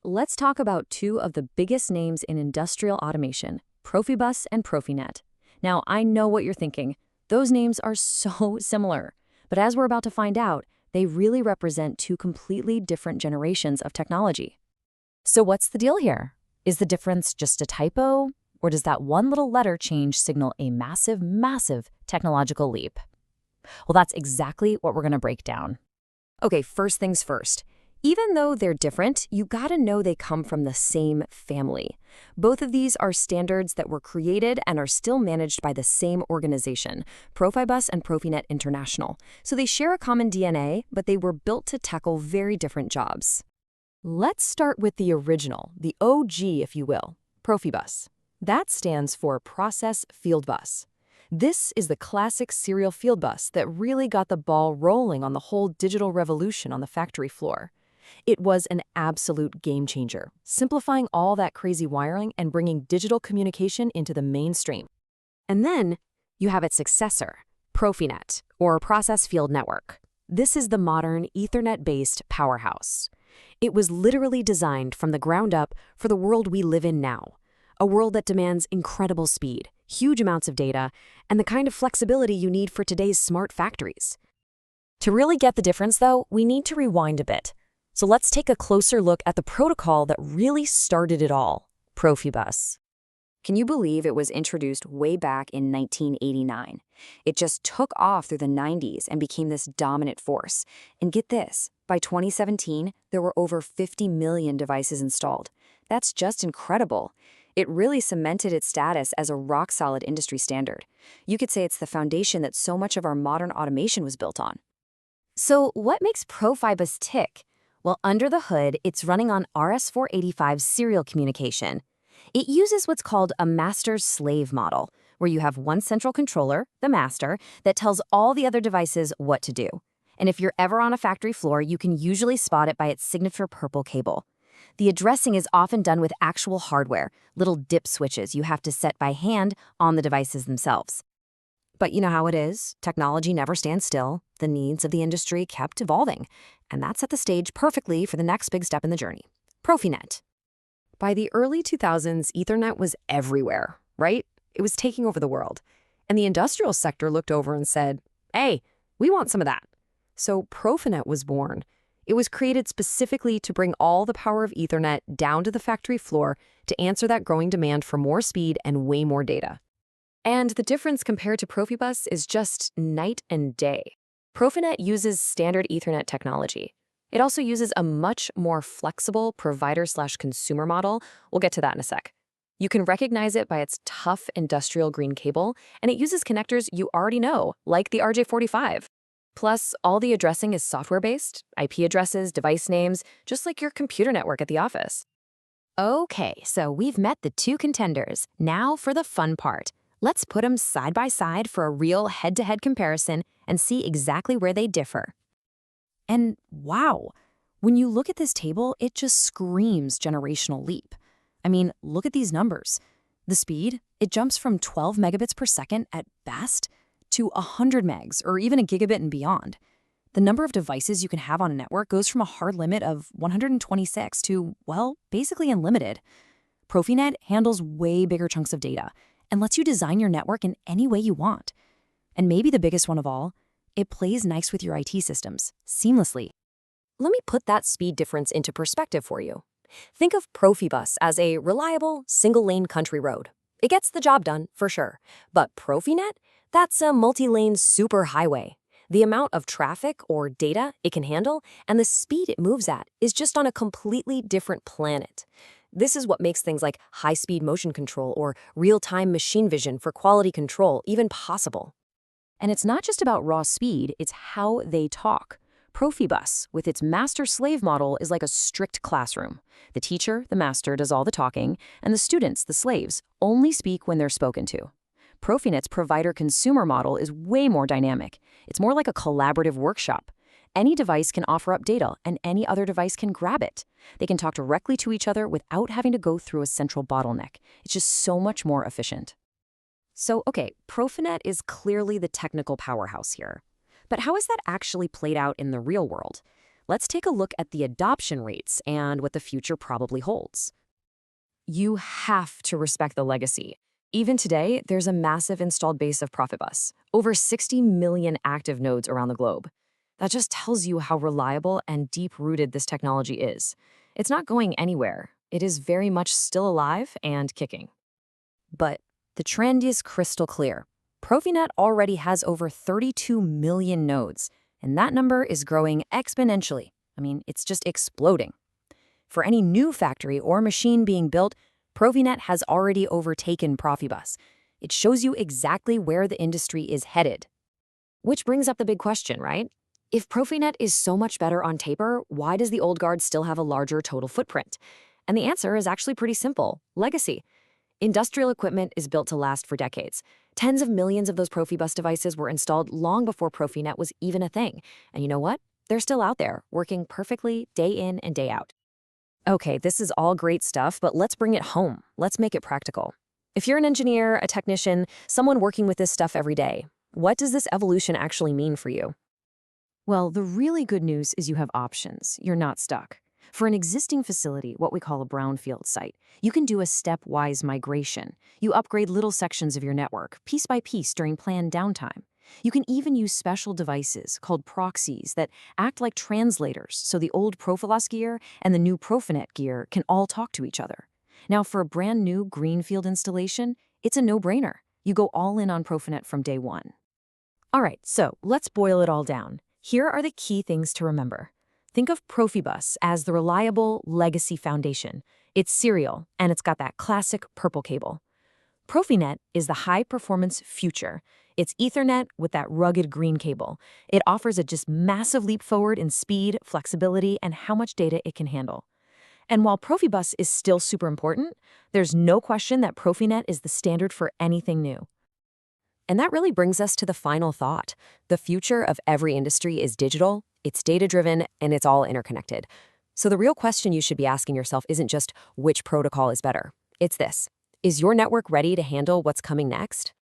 let's talk about two of the biggest names in industrial automation, PROFIBUS and PROFINET. Now, I know what you're thinking. Those names are so similar. But as we're about to find out, they really represent two completely different generations of technology. So what's the deal here? Is the difference just a typo? Or does that one little letter change signal a massive, massive technological leap? Well, that's exactly what we're going to break down. Okay, first things first. Even though they're different, you gotta know they come from the same family. Both of these are standards that were created and are still managed by the same organization, PROFIBUS and PROFINET International. So they share a common DNA, but they were built to tackle very different jobs. Let's start with the original, the OG, if you will, PROFIBUS. That stands for Process Field Bus. This is the classic serial field bus that really got the ball rolling on the whole digital revolution on the factory floor. It was an absolute game changer, simplifying all that crazy wiring and bringing digital communication into the mainstream. And then you have its successor, PROFINET, or Process Field Network. This is the modern Ethernet-based powerhouse. It was literally designed from the ground up for the world we live in now, a world that demands incredible speed, huge amounts of data, and the kind of flexibility you need for today's smart factories. To really get the difference, though, we need to rewind a bit. So let's take a closer look at the protocol that really started it all, PROFIBUS. Can you believe it was introduced way back in 1989? It just took off through the 90s and became this dominant force. And get this, by 2017, there were over 50 million devices installed. That's just incredible. It really cemented its status as a rock-solid industry standard. You could say it's the foundation that so much of our modern automation was built on. So what makes PROFIBUS tick? Well, under the hood, it's running on RS-485 serial communication. It uses what's called a master-slave model, where you have one central controller, the master, that tells all the other devices what to do. And if you're ever on a factory floor, you can usually spot it by its signature purple cable. The addressing is often done with actual hardware, little dip switches you have to set by hand on the devices themselves. But you know how it is. Technology never stands still. The needs of the industry kept evolving. And that set the stage perfectly for the next big step in the journey, PROFINET. By the early 2000s, Ethernet was everywhere, right? It was taking over the world. And the industrial sector looked over and said, hey, we want some of that. So PROFINET was born. It was created specifically to bring all the power of Ethernet down to the factory floor to answer that growing demand for more speed and way more data. And the difference compared to PROFIBUS is just night and day. PROFINET uses standard Ethernet technology. It also uses a much more flexible provider/consumer model. We'll get to that in a sec. You can recognize it by its tough industrial green cable, and it uses connectors you already know, like the RJ45. Plus, all the addressing is software-based, IP addresses, device names, just like your computer network at the office. Okay, so we've met the two contenders. Now for the fun part. Let's put them side by side for a real head-to-head comparison and see exactly where they differ. And wow, when you look at this table, it just screams generational leap. I mean, look at these numbers. The speed, it jumps from 12 megabits per second at best to 100 megs or even a gigabit and beyond. The number of devices you can have on a network goes from a hard limit of 126 to, well, basically unlimited. PROFINET handles way bigger chunks of data and lets you design your network in any way you want. And maybe the biggest one of all, it plays nice with your IT systems, seamlessly. Let me put that speed difference into perspective for you. Think of PROFIBUS as a reliable, single-lane country road. It gets the job done, for sure. But PROFINET? That's a multi-lane superhighway. The amount of traffic or data it can handle and the speed it moves at is just on a completely different planet. This is what makes things like high-speed motion control or real-time machine vision for quality control even possible. And it's not just about raw speed, it's how they talk. PROFIBUS, with its master-slave model, is like a strict classroom. The teacher, the master, does all the talking, and the students, the slaves, only speak when they're spoken to. PROFINET's provider-consumer model is way more dynamic. It's more like a collaborative workshop. Any device can offer up data, and any other device can grab it. They can talk directly to each other without having to go through a central bottleneck. It's just so much more efficient. So, okay, PROFINET is clearly the technical powerhouse here. But how has that actually played out in the real world? let's take a look at the adoption rates and what the future probably holds. You have to respect the legacy. Even today, there's a massive installed base of Profibus, over 60 million active nodes around the globe. That just tells you how reliable and deep-rooted this technology is. It's not going anywhere. It is very much still alive and kicking. But the trend is crystal clear. PROFINET already has over 32 million nodes, and that number is growing exponentially. I mean, it's just exploding. For any new factory or machine being built, PROFINET has already overtaken Profibus. It shows you exactly where the industry is headed. Which brings up the big question, right? If PROFINET is so much better on paper, why does the old guard still have a larger total footprint? And the answer is actually pretty simple: legacy. Industrial equipment is built to last for decades. Tens of millions of those Profibus devices were installed long before PROFINET was even a thing. And you know what? They're still out there, working perfectly day in and day out. Okay, this is all great stuff, but let's bring it home. Let's make it practical. If you're an engineer, a technician, someone working with this stuff every day, what does this evolution actually mean for you? Well, the really good news is you have options. You're not stuck. For an existing facility, what we call a brownfield site, you can do a stepwise migration. You upgrade little sections of your network, piece by piece, during planned downtime. You can even use special devices called proxies that act like translators, so the old Profibus gear and the new PROFINET gear can all talk to each other. Now, for a brand new greenfield installation, it's a no-brainer. You go all in on PROFINET from day one. All right, so let's boil it all down. Here are the key things to remember. Think of Profibus as the reliable legacy foundation. It's serial, and it's got that classic purple cable. PROFINET is the high-performance future. It's Ethernet with that rugged green cable. It offers a just massive leap forward in speed, flexibility, and how much data it can handle. And while Profibus is still super important, there's no question that PROFINET is the standard for anything new. And that really brings us to the final thought. The future of every industry is digital, it's data-driven, and it's all interconnected. So the real question you should be asking yourself isn't just which protocol is better. It's this: is your network ready to handle what's coming next?